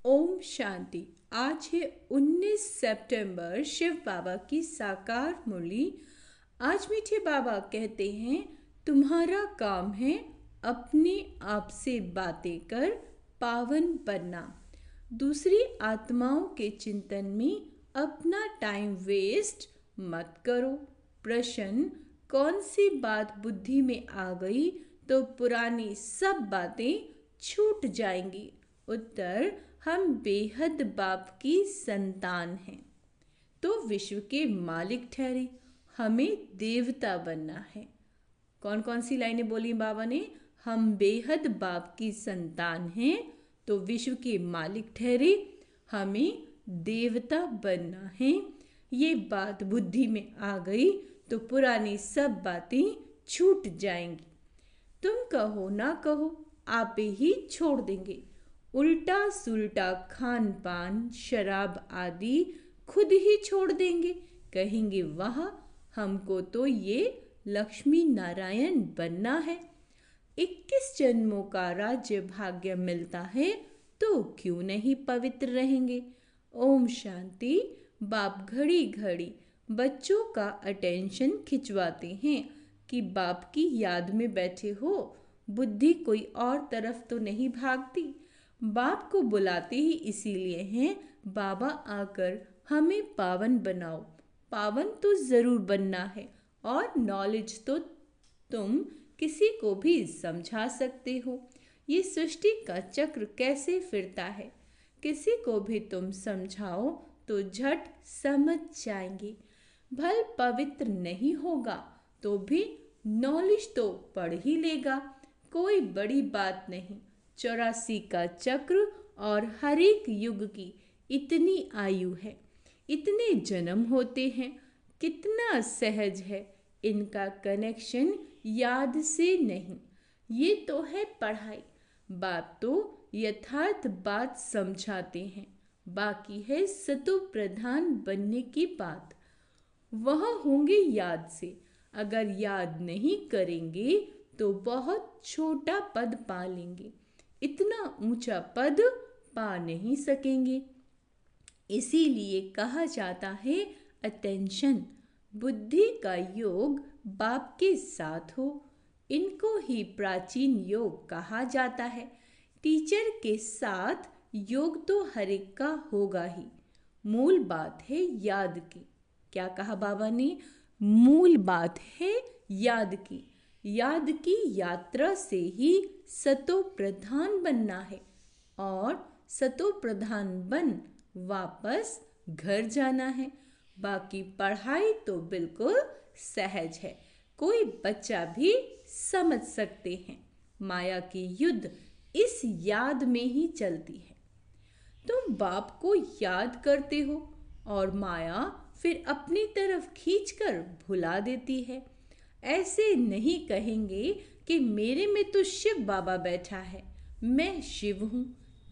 ओम शांति। आज है 19 सितंबर, शिव बाबा की साकार मुरली। आज मीठे बाबा कहते हैं, तुम्हारा काम है अपने आप से बातें कर पावन बनना। दूसरी आत्माओं के चिंतन में अपना टाइम वेस्ट मत करो। प्रश्न, कौन सी बात बुद्धि में आ गई तो पुरानी सब बातें छूट जाएंगी। उत्तर, हम बेहद बाप की संतान हैं तो विश्व के मालिक ठहरे, हमें देवता बनना है। कौन कौन सी लाइनें बोली बाबा ने? हम बेहद बाप की संतान हैं तो विश्व के मालिक ठहरे, हमें देवता बनना है। ये बात बुद्धि में आ गई तो पुरानी सब बातें छूट जाएंगी। तुम कहो ना कहो, आप ही छोड़ देंगे। उल्टा सुल्टा खान पान शराब आदि खुद ही छोड़ देंगे। कहेंगे वाह, हमको तो ये लक्ष्मी नारायण बनना है। 21 जन्मों का राज्य भाग्य मिलता है तो क्यों नहीं पवित्र रहेंगे। ओम शांति। बाप घड़ी घड़ी बच्चों का अटेंशन खिंचवाते हैं कि बाप की याद में बैठे हो। बुद्धि कोई और तरफ तो नहीं भागती। बाप को बुलाते ही इसीलिए हैं, बाबा आकर हमें पावन बनाओ। पावन तो ज़रूर बनना है और नॉलेज तो तुम किसी को भी समझा सकते हो। ये सृष्टि का चक्र कैसे फिरता है, किसी को भी तुम समझाओ तो झट समझ जाएंगे। भल पवित्र नहीं होगा तो भी नॉलेज तो पढ़ ही लेगा, कोई बड़ी बात नहीं। 84 का चक्र और हर एक युग की इतनी आयु है, इतने जन्म होते हैं, कितना सहज है। इनका कनेक्शन याद से नहीं, ये तो है पढ़ाई। बात तो यथार्थ बात समझाते हैं, बाकी है सतो प्रधान बनने की बात। वह होंगे याद से, अगर याद नहीं करेंगे तो बहुत छोटा पद पा लेंगे, इतना ऊंचा पद पा नहीं सकेंगे। इसीलिए कहा जाता है अटेंशन। बुद्धि का योग बाप के साथ हो, इनको ही प्राचीन योग कहा जाता है। टीचर के साथ योग तो हर एक का होगा ही। मूल बात है याद की। क्या कहा बाबा ने? मूल बात है याद की। याद की यात्रा से ही सतो प्रधान बनना है और सतो प्रधान बन वापस घर जाना है। बाकी पढ़ाई तो बिल्कुल सहज है, कोई बच्चा भी समझ सकते हैं। माया की युद्ध इस याद में ही चलती है। तुम बाप को याद करते हो और माया फिर अपनी तरफ खींचकर भुला देती है। ऐसे नहीं कहेंगे कि मेरे में तो शिव बाबा बैठा है, मैं शिव हूँ।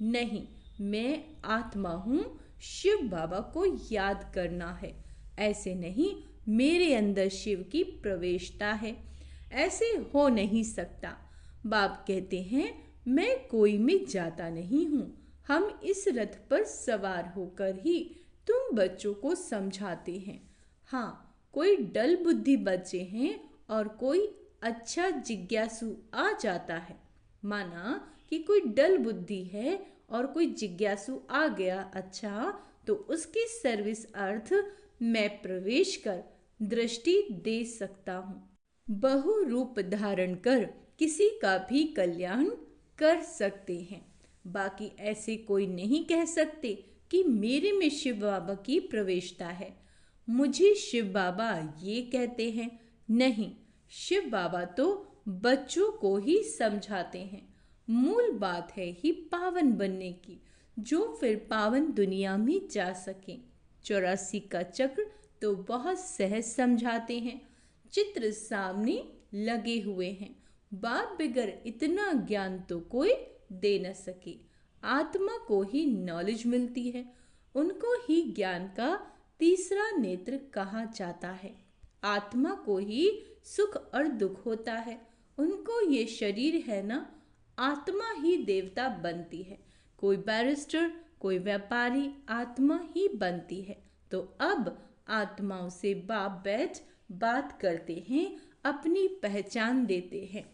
नहीं, मैं आत्मा हूँ, शिव बाबा को याद करना है। ऐसे नहीं, मेरे अंदर शिव की प्रवेशता है, ऐसे हो नहीं सकता। बाप कहते हैं, मैं कोई में जाता नहीं हूँ। हम इस रथ पर सवार होकर ही तुम बच्चों को समझाते हैं। हाँ, कोई डल बुद्धि बच्चे हैं और कोई अच्छा जिज्ञासु आ जाता है। माना कि कोई डल बुद्धि है और कोई जिज्ञासु आ गया, अच्छा तो उसकी सर्विस अर्थ मैं प्रवेश कर दृष्टि दे सकता हूँ। बहु रूप धारण कर किसी का भी कल्याण कर सकते हैं। बाकी ऐसे कोई नहीं कह सकते कि मेरे में शिव बाबा की प्रवेशता है, मुझे शिव बाबा ये कहते हैं। नहीं, शिव बाबा तो बच्चों को ही समझाते हैं। मूल बात है ही पावन बनने की, जो फिर पावन दुनिया में जा सके। 84 का चक्र तो बहुत सहज समझाते हैं, चित्र सामने लगे हुए हैं। बाप बगैर इतना ज्ञान तो कोई दे न सके। आत्मा को ही नॉलेज मिलती है, उनको ही ज्ञान का तीसरा नेत्र कहा जाता है। आत्मा को ही सुख और दुख होता है, उनको ये शरीर है ना, आत्मा ही देवता बनती है। कोई बैरिस्टर, कोई व्यापारी आत्मा ही बनती है। तो अब आत्माओं से बाप बैठ बात करते हैं, अपनी पहचान देते हैं।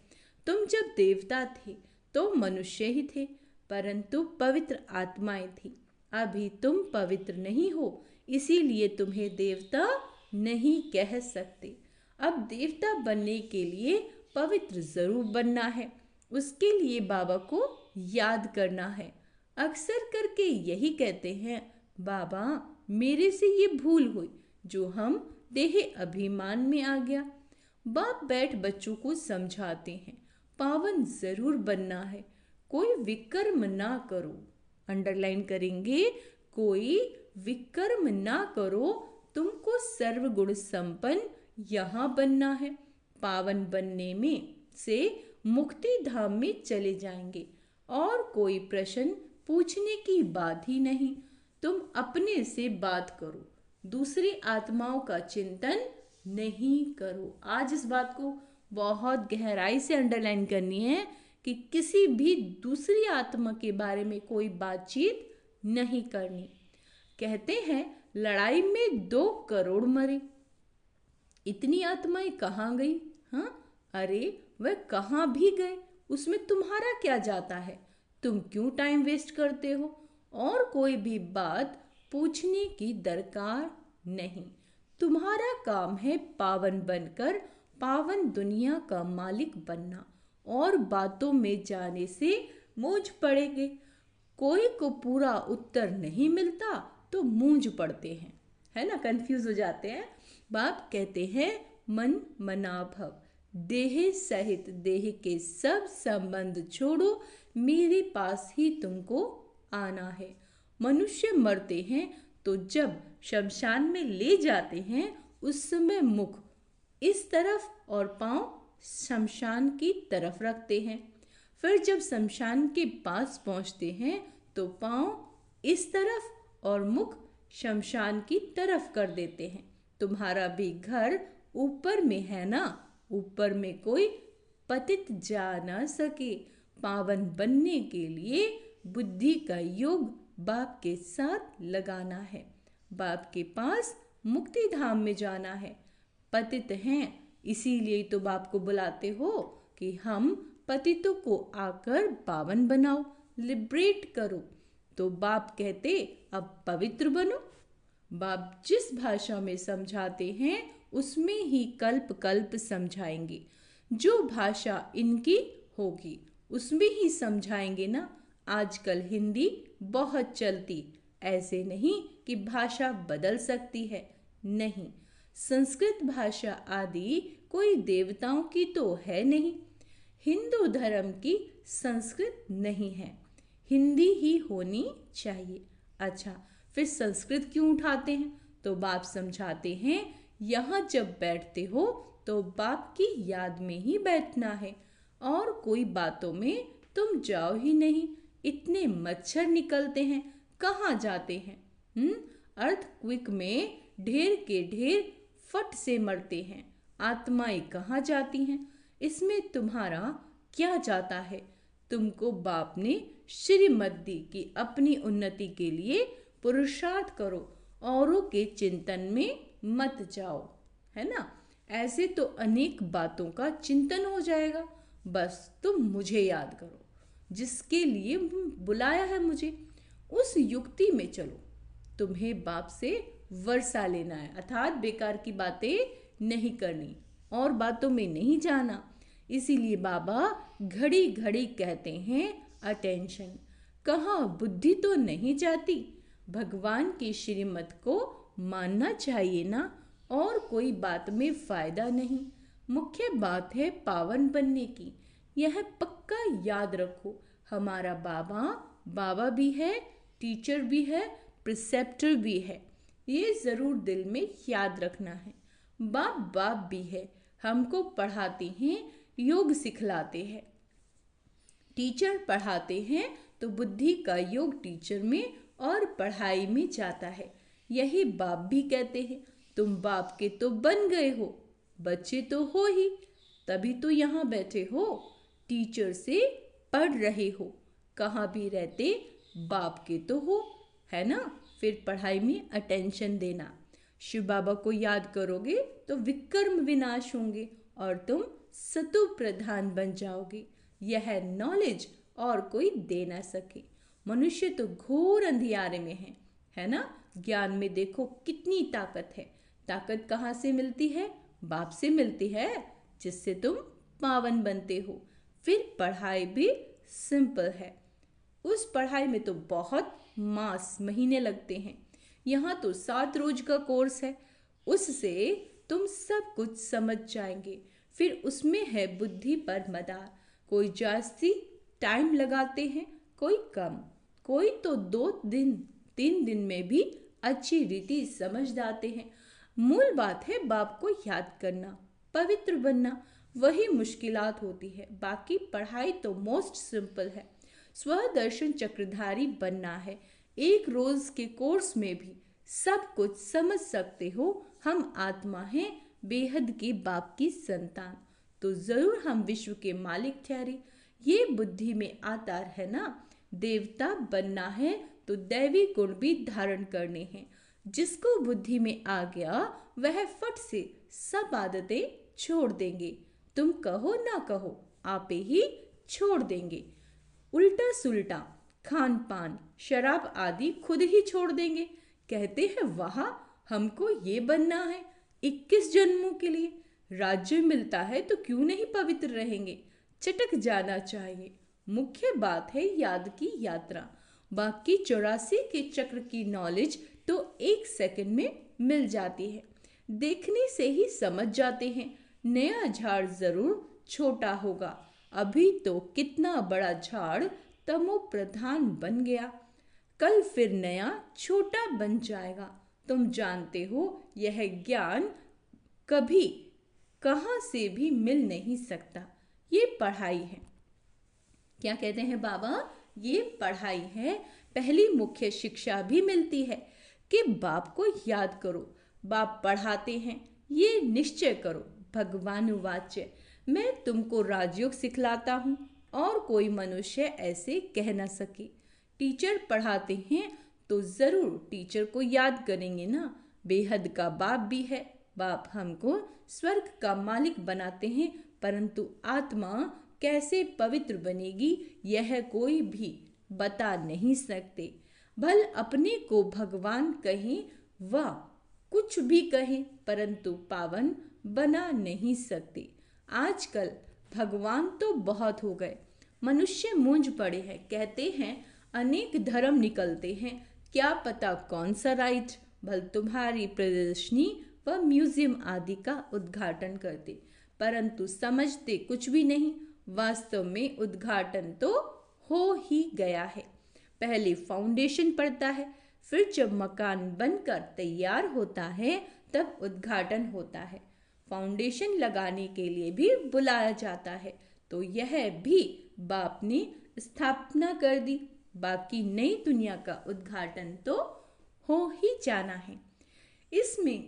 तुम जब देवता थे तो मनुष्य ही थे, परंतु पवित्र आत्माएं थी। अभी तुम पवित्र नहीं हो, इसीलिए तुम्हें देवता नहीं कह सकते। अब देवता बनने के लिए पवित्र जरूर बनना है। उसके लिए बाबा को याद करना है। अक्सर करके यही कहते हैं, बाबा मेरे से ये भूल हुई जो हम देह अभिमान में आ गया। बाप बैठ बच्चों को समझाते हैं, पावन जरूर बनना है, कोई विकर्म ना करो। अंडरलाइन करेंगे, कोई विकर्म ना करो, तुमको सर्वगुण संपन्न यहाँ बनना है। पावन बनने में से मुक्ति धाम में चले जाएंगे और कोई प्रश्न पूछने की बात ही नहीं। तुम अपने से बात करो, दूसरी आत्माओं का चिंतन नहीं करो। आज इस बात को बहुत गहराई से अंडरलाइन करनी है कि किसी भी दूसरी आत्मा के बारे में कोई बातचीत नहीं करनी। कहते हैं लड़ाई में 2 करोड़ मरे, इतनी आत्माएं कहाँ गई? हाँ, अरे वह कहाँ भी गए, उसमें तुम्हारा क्या जाता है? तुम क्यों टाइम वेस्ट करते हो? और कोई भी बात पूछने की दरकार नहीं। तुम्हारा काम है पावन बनकर पावन दुनिया का मालिक बनना, और बातों में जाने से मूंझ पड़ेंगे। कोई को पूरा उत्तर नहीं मिलता तो मूंझ पड़ते हैं, है ना, कंफ्यूज हो जाते हैं। बाप कहते हैं मन मना भव, देह सहित देह के सब संबंध छोड़ो, मेरे पास ही तुमको आना है। मनुष्य मरते हैं तो जब शमशान में ले जाते हैं उस समय मुख इस तरफ और पांव शमशान की तरफ रखते हैं। फिर जब शमशान के पास पहुंचते हैं तो पांव इस तरफ और मुख शमशान की तरफ कर देते हैं। तुम्हारा भी घर ऊपर में है ना, ऊपर में कोई पतित जा न सके। पावन बनने के लिए बुद्धि का योग बाप के साथ लगाना है। बाप के पास मुक्ति धाम में जाना है। पतित हैं इसीलिए तो बाप को बुलाते हो कि हम पतितों को आकर पावन बनाओ, लिबरेट करो। तो बाप कहते अब पवित्र बनो। बाप जिस भाषा में समझाते हैं उसमें ही कल्प कल्प समझाएंगे। जो भाषा इनकी होगी उसमें ही समझाएंगे ना। आजकल हिंदी बहुत चलती, ऐसे नहीं कि भाषा बदल सकती है, नहीं। संस्कृत भाषा आदि कोई देवताओं की तो है नहीं। हिंदू धर्म की संस्कृत नहीं है, हिंदी ही होनी चाहिए। अच्छा, फिर संस्कृत क्यों उठाते हैं? तो बाप समझाते हैं यहाँ जब बैठते हो तो बाप की याद में ही बैठना है, और कोई बातों में तुम जाओ ही नहीं। इतने मच्छर निकलते हैं, कहाँ जाते हैं? अर्थक्वेक में ढेर के ढेर फट से मरते हैं, आत्माएं कहाँ जाती हैं? इसमें तुम्हारा क्या जाता है? तुमको बाप ने श्रीमत दी कि अपनी उन्नति के लिए पुरुषार्थ करो, औरों के चिंतन में मत जाओ, है ना। ऐसे तो अनेक बातों का चिंतन हो जाएगा। बस तुम मुझे याद करो, जिसके लिए बुलाया है मुझे, उस युक्ति में चलो। तुम्हें बाप से वर्षा लेना है, अर्थात बेकार की बातें नहीं करनी और बातों में नहीं जाना। इसीलिए बाबा घड़ी घड़ी कहते हैं अटेंशन। कहाँ बुद्धि तो नहीं जाती, भगवान की श्रीमत को मानना चाहिए ना, और कोई बात में फायदा नहीं। मुख्य बात है पावन बनने की, यह पक्का याद रखो। हमारा बाबा बाबा भी है, टीचर भी है, प्रिसेप्टर भी है, ये ज़रूर दिल में याद रखना है। बाप बाप भी है, हमको पढ़ाते हैं, योग सिखलाते हैं। टीचर पढ़ाते हैं तो बुद्धि का योग टीचर में और पढ़ाई में जाता है। यही बाप भी कहते हैं, तुम बाप के तो बन गए हो, बच्चे तो हो ही, तभी तो यहाँ बैठे हो, टीचर से पढ़ रहे हो। कहाँ भी रहते बाप के तो हो, है ना। फिर पढ़ाई में अटेंशन देना। शिव बाबा को याद करोगे तो विकर्म विनाश होंगे और तुम सतो प्रधान बन जाओगे। यह नॉलेज और कोई दे ना सके। मनुष्य तो घोर अंधियारे में है ना। ज्ञान में देखो कितनी ताकत है। ताकत कहाँ से मिलती है? बाप से मिलती है, जिससे तुम पावन बनते हो। फिर पढ़ाई भी सिंपल है। उस पढ़ाई में तो बहुत मास महीने लगते हैं। यहाँ तो 7 रोज का कोर्स है, उससे तुम सब कुछ समझ जाएंगे। फिर उसमें है बुद्धि पर मदार। कोई जास्ती टाइम लगाते हैं, कोई कम, कोई तो 2-3 दिन में भी अच्छी रीति समझ जाते हैं। मूल बात है बाप को याद करना, पवित्र बनना, वही मुश्किलात होती है। बाकी पढ़ाई तो मोस्ट सिंपल है। स्वदर्शन चक्रधारी बनना है। एक रोज के कोर्स में भी सब कुछ समझ सकते हो। हम आत्मा हैं, बेहद के बाप की संतान, तो जरूर हम विश्व के मालिक ठहरे। ये बुद्धि में आता है ना। देवता बनना है तो दैवी गुण भी धारण करने हैं। जिसको बुद्धि में आ गया वह फट से सब आदतें छोड़ देंगे। तुम कहो ना कहो, आपे ही छोड़ देंगे। उल्टा सुल्टा खान पान, शराब आदि खुद ही छोड़ देंगे। कहते हैं वाह, हमको ये बनना है 21 जन्मों के लिए। राज्य मिलता है तो क्यों नहीं पवित्र रहेंगे। चटक जाना चाहिए। मुख्य बात है याद की यात्रा। बाकी 84 के चक्र की नॉलेज तो 1 सेकंड में मिल जाती है। देखने से ही समझ जाते हैं। नया झाड़ जरूर छोटा होगा। अभी तो कितना बड़ा झाड़ तमो प्रधान बन गया, कल फिर नया छोटा बन जाएगा। तुम जानते हो यह ज्ञान कभी कहाँ से भी मिल नहीं सकता। ये पढ़ाई है। क्या कहते हैं बाबा? ये पढ़ाई है। पहली मुख्य शिक्षा भी मिलती है कि बाप को याद करो। बाप पढ़ाते हैं, ये निश्चय करो। भगवान वाच्य, मैं तुमको राजयोग सिखलाता हूँ और कोई मनुष्य ऐसे कह न सके। टीचर पढ़ाते हैं तो जरूर टीचर को याद करेंगे ना। बेहद का बाप भी है। बाप हमको स्वर्ग का मालिक बनाते हैं, परंतु आत्मा कैसे पवित्र बनेगी यह कोई भी बता नहीं सकते। भल अपने को भगवान कहें व कुछ भी कहें, परंतु पावन बना नहीं सकते। आजकल भगवान तो बहुत हो गए, मनुष्य मूंझ पड़े हैं। कहते हैं अनेक धर्म निकलते हैं, क्या पता कौन सा राइट। भल तुम्हारी प्रदर्शनी व म्यूजियम आदि का उद्घाटन करते, परंतु समझते कुछ भी नहीं। वास्तव में उद्घाटन तो हो ही गया है। पहले फाउंडेशन पड़ता है, फिर जब मकान बनकर तैयार होता है तब उद्घाटन होता है। फाउंडेशन लगाने के लिए भी बुलाया जाता है, तो यह भी बाप ने स्थापना कर दी। बाकी नई दुनिया का उद्घाटन तो हो ही जाना है। इसमें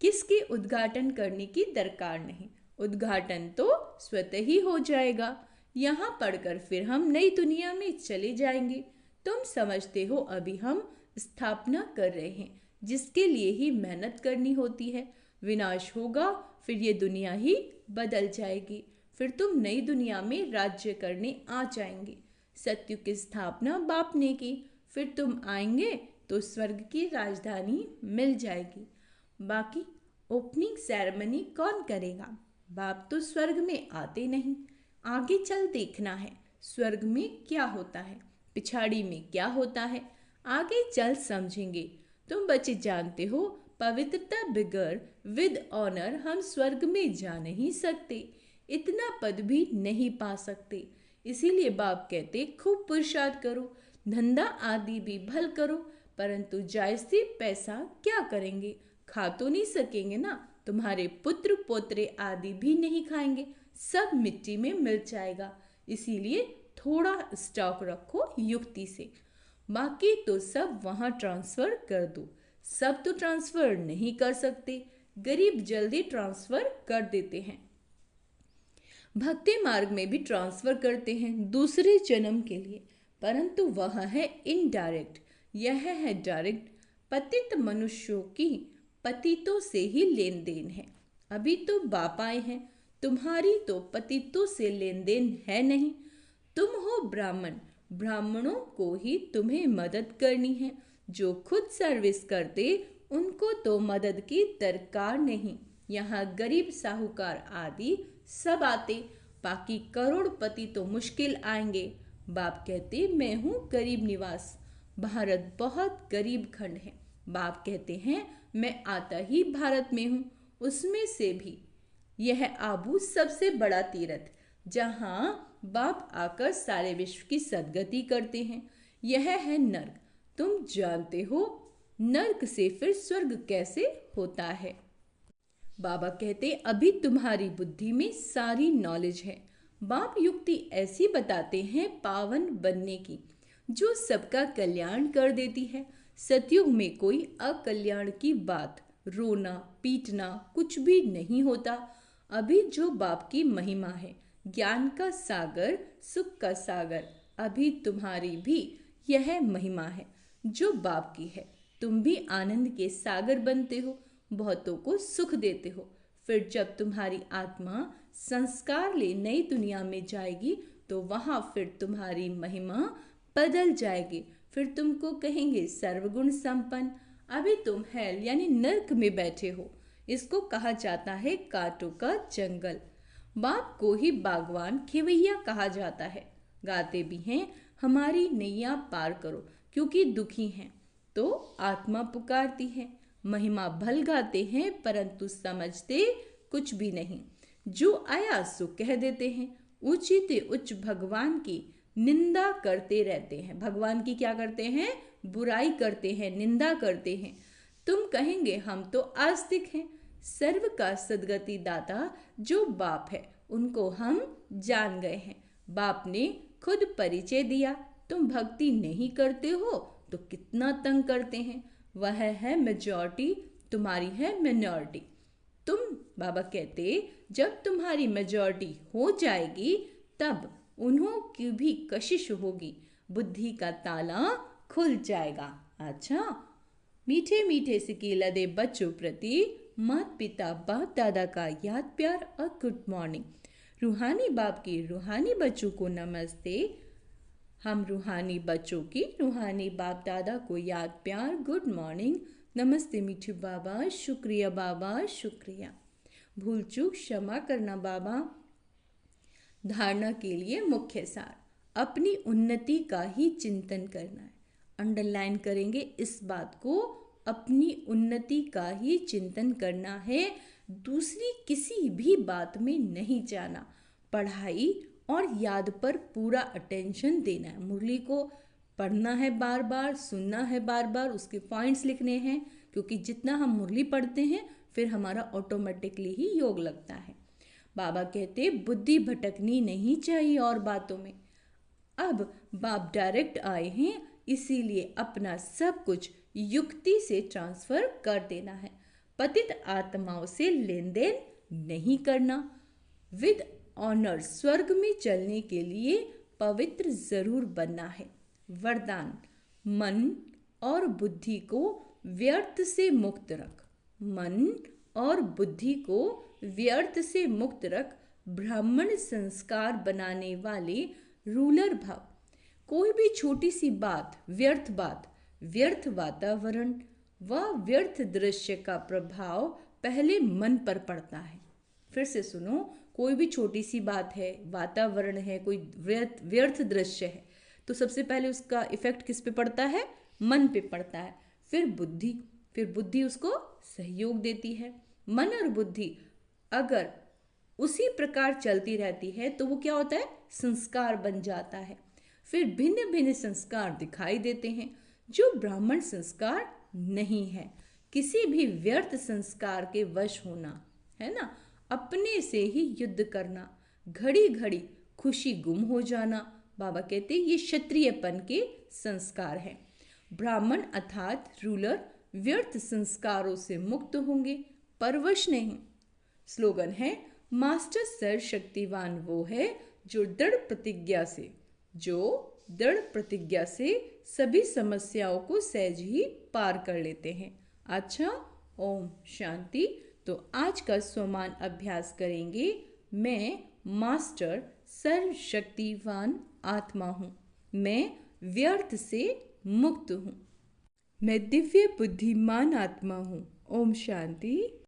किसके उद्घाटन करने की दरकार नहीं। उद्घाटन तो स्वतः ही हो जाएगा। यहाँ पढ़कर फिर हम नई दुनिया में चले जाएंगे। तुम समझते हो अभी हम स्थापना कर रहे हैं, जिसके लिए ही मेहनत करनी होती है। विनाश होगा, फिर ये दुनिया ही बदल जाएगी। फिर तुम नई दुनिया में राज्य करने आ जाएंगे। सत्य की स्थापना बाप ने की, फिर तुम आएंगे तो स्वर्ग की राजधानी मिल जाएगी। बाकी ओपनिंग सेरेमनी कौन करेगा? बाप तो स्वर्ग में आते नहीं। आगे चल देखना है स्वर्ग में क्या होता है, पिछाड़ी में क्या होता है, आगे चल समझेंगे। तुम बच्चे जानते हो पवित्रता बगैर विद ऑनर हम स्वर्ग में जा नहीं सकते, इतना पद भी नहीं पा सकते। इसीलिए बाप कहते खूब पुरुषार्थ करो, धंधा आदि भी भल करो, परंतु जायज़ी पैसा क्या करेंगे? खा तो नहीं सकेंगे ना। तुम्हारे पुत्र पोत्रे आदि भी नहीं खाएंगे, सब मिट्टी में मिल जाएगा। इसीलिए थोड़ा स्टॉक रखो युक्ति से। बाकी तो सब वहाँ ट्रांसफ़र कर दो। सब तो ट्रांसफ़र नहीं कर सकते, गरीब जल्दी ट्रांसफ़र कर देते हैं। भक्ति मार्ग में भी ट्रांसफ़र करते हैं दूसरे जन्म के लिए, परंतु वह है इनडायरेक्ट, यह है डायरेक्ट। पतित मनुष्यों की पतितों से ही लेन देन है। अभी तो बाप आए हैं, तुम्हारी तो पतितों से लेन देन है नहीं। तुम हो ब्राह्मण, ब्राह्मणों को ही तुम्हें मदद करनी है। जो खुद सर्विस करते उनको तो मदद की दरकार नहीं। यहाँ गरीब साहूकार आदि सब आते, बाकी करोड़पति तो मुश्किल आएंगे। बाप कहते मैं हूँ गरीब निवास, भारत बहुत गरीब खंड है। बाप कहते हैं मैं आता ही भारत में हूँ, उसमें से भी यह आबू सबसे बड़ा तीर्थ, जहाँ बाप आकर सारे विश्व की सद्गति करते हैं। यह है नर्क, तुम जानते हो नर्क से फिर स्वर्ग कैसे होता है। बाबा कहते अभी तुम्हारी बुद्धि में सारी नॉलेज है। बाप युक्ति ऐसी बताते हैं पावन बनने की, जो सबका कल्याण कर देती है। सतयुग में कोई अकल्याण की बात, रोना पीटना कुछ भी नहीं होता। अभी जो बाप की महिमा है, ज्ञान का सागर, सुख का सागर, अभी तुम्हारी भी यह महिमा है जो बाप की है। तुम भी आनंद के सागर बनते हो, बहुतों को सुख देते हो। फिर जब तुम्हारी आत्मा संस्कार ले नई दुनिया में जाएगी तो वहां फिर तुम्हारी महिमा बदल जाएगी। फिर तुमको कहेंगे सर्वगुण संपन्न। अभी तुम हेल यानी नर्क में बैठे हो, इसको कहा जाता है कांटों का जंगल। बाप को ही बागवान खेवैया कहा जाता है। गाते भी हैं हमारी नैया पार करो, क्योंकि दुखी हैं तो आत्मा पुकारती है। महिमा भल गाते हैं परंतु समझते कुछ भी नहीं। जो आया सो कह देते हैं, ऊंचीते उच्च भगवान की निंदा करते रहते हैं। भगवान की क्या करते हैं? बुराई करते हैं, निंदा करते हैं। तुम कहेंगे हम तो आस्तिक हैं। सर्व का सद्गति दाता जो बाप है उनको हम जान गए हैं। बाप ने खुद परिचय दिया। तुम भक्ति नहीं करते हो तो कितना तंग करते हैं। वह है मेजॉरिटी, तुम्हारी है मिनॉरिटी। तुम बाबा कहते जब तुम्हारी मेजॉरिटी हो जाएगी तब उन्हों की भी कशिश होगी, बुद्धि का ताला खुल जाएगा। अच्छा, मीठे मीठे सिकीला दे बच्चों प्रति माता पिता बाप दादा का याद प्यार और गुड मॉर्निंग। रूहानी बाप की रूहानी बच्चों को नमस्ते। हम रूहानी बच्चों की रूहानी बाप दादा को याद प्यार गुड मॉर्निंग। नमस्ते मीठू बाबा, शुक्रिया बाबा, शुक्रिया। भूल चूक क्षमा करना बाबा। धारणा के लिए मुख्य सार, अपनी उन्नति का ही चिंतन करना है। अंडरलाइन करेंगे इस बात को, अपनी उन्नति का ही चिंतन करना है, दूसरी किसी भी बात में नहीं जाना। पढ़ाई और याद पर पूरा अटेंशन देना है। मुरली को पढ़ना है बार बार, सुनना है बार बार, उसके पॉइंट्स लिखने हैं, क्योंकि जितना हम मुरली पढ़ते हैं फिर हमारा ऑटोमेटिकली ही योग लगता है। बाबा कहते बुद्धि भटकनी नहीं चाहिए और बातों में। अब बाप डायरेक्ट आए हैं, इसीलिए अपना सब कुछ युक्ति से ट्रांसफर कर देना है। पतित आत्माओं से लेन देन नहीं करना। विद ऑनर स्वर्ग में चलने के लिए पवित्र जरूर बनना है। वरदान, मन और बुद्धि को व्यर्थ से मुक्त रख। मन और बुद्धि को व्यर्थ से मुक्त रख। ब्राह्मण संस्कार बनाने वाले रूलर भाव। कोई भी छोटी सी बात, व्यर्थ वातावरण व व्यर्थ दृश्य का प्रभाव पहले मन पर पड़ता है। फिर से सुनो, कोई भी छोटी सी बात है, वातावरण है, कोई व्यर्थ दृश्य है, तो सबसे पहले उसका इफेक्ट किस पे पड़ता है? मन पे पड़ता है। फिर बुद्धि उसको सहयोग देती है। मन और बुद्धि अगर उसी प्रकार चलती रहती है तो वो क्या होता है? संस्कार बन जाता है। फिर भिन्न भिन्न संस्कार दिखाई देते हैं जो ब्राह्मण संस्कार नहीं है। किसी भी व्यर्थ संस्कार के वश होना है ना, अपने से ही युद्ध करना, घड़ी घड़ी खुशी गुम हो जाना। बाबा कहते ये क्षत्रियपन के संस्कार हैं। ब्राह्मण अर्थात रूलर व्यर्थ संस्कारों से मुक्त होंगे, परवश नहीं। स्लोगन है, मास्टर सर्वशक्तिवान वो है जो दृढ़ प्रतिज्ञा से, जो दृढ़ प्रतिज्ञा से सभी समस्याओं को सहज ही पार कर लेते हैं। अच्छा, ओम शांति। तो आज का स्वमान अभ्यास करेंगे। मैं मास्टर सर्वशक्तिवान आत्मा हूँ। मैं व्यर्थ से मुक्त हूँ। मैं दिव्य बुद्धिमान आत्मा हूँ। ओम शांति।